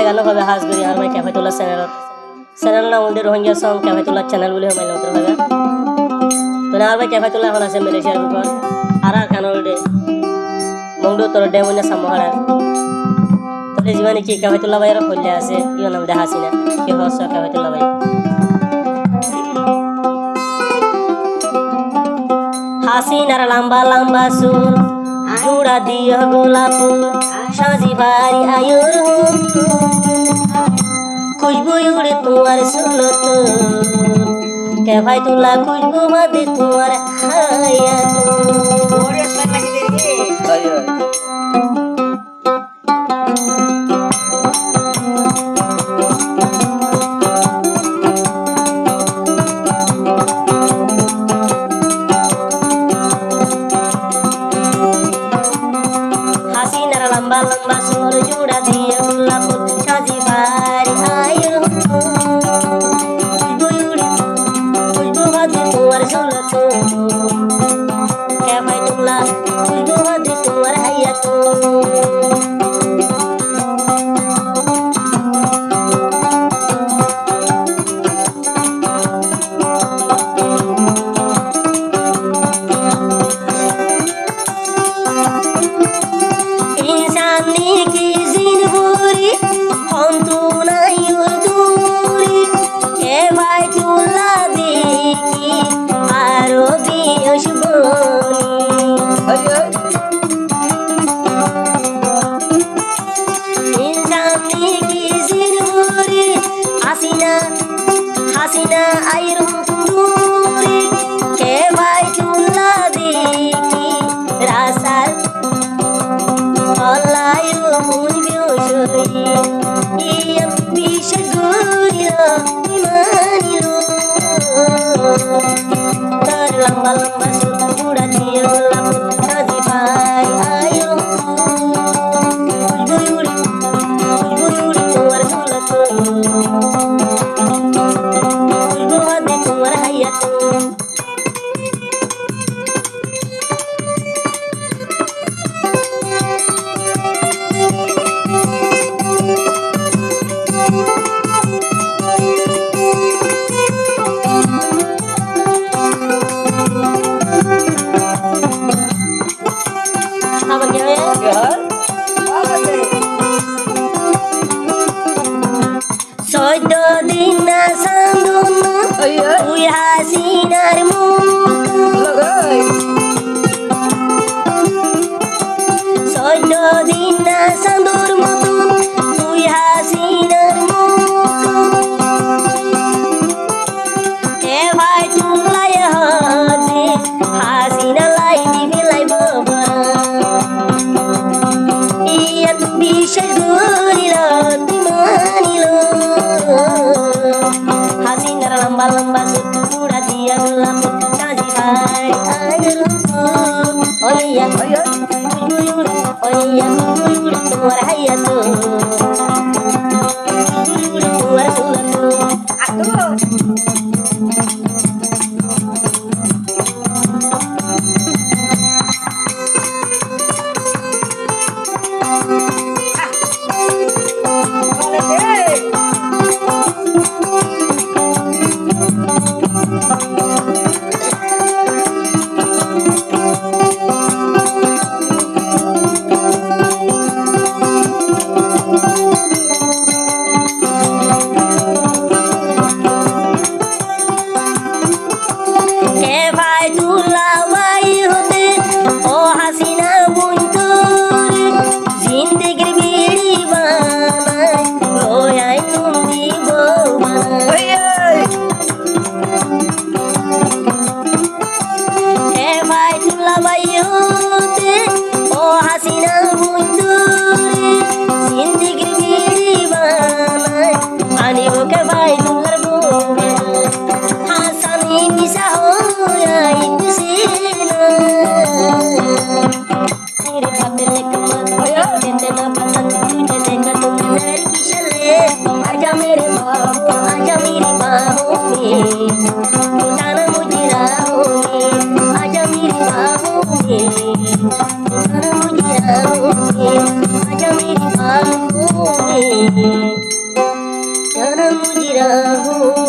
গানো ভাবে হাজ করি আর ভাই ক্যাফেতুল্লাহ চ্যানেল না আমাদের রোহিঙ্গা সং ক্যাফেতুল্লাহ চ্যানেল বলে মাইল উত্তর ভাবে তো না ভাই ক্যাফেতুল্লাহ এখন আছে মালয়েশিয়ার উপর আর কানোর ডে মংডু তোর ডেমনে সামহাড়া তোর জীবনে কি ক্যাফেতুল্লাহ ভাইয়ের হইলে আছে ইও নাম দেখা হাসিনা কি হস ক্যাফেতুল্লাহ ভাই হাসিনার লম্বা লম্বা চুল জোড়া দিও গোলাপ সাজি ভারি আয়ুর খুশবু উড়ে তোমার সুলত ক্যাফেতুল্লাহ খুশবু বাদে তোমার হায়াত लंबा लंबा सुर जुड़ा दिया गुलाब साजी भारी आयो खुशबू बादे तुम्हार सुलत क्याफेतुल्लाह खुशबू बादे तुम्हार हयात হাসিনা আইরুম তুমুরি ক্যাফেতুল্লাহ দেখি রাসার আল্লাহু মুনবিউশরি ইয়া বিশগুরিয়া ইমানিলো তার লম্বা লম্বা সুর জুড়া দিয়ে গোলাপ সাজি ভাই আয়ো খুশবু তোমার সুলত চৈধ্য দিন না সান্দুন তুই হাসিনার চৈধ্য দিন না সান্দুর মতন তুই হাসিনার ক্যাফেতুল্লাহ হাতে হাসিনা লাই দিবি লাই বাবা ইয়াত বিশেষ গরিলা হাসিনার লম্বা লম্বা সুরা দিয়া গোলাপ সাজি ভাই আয়ুর ওইয়া ওইয়া তোমার হায়াত তোমার সুলত Aja mirip aku रहूं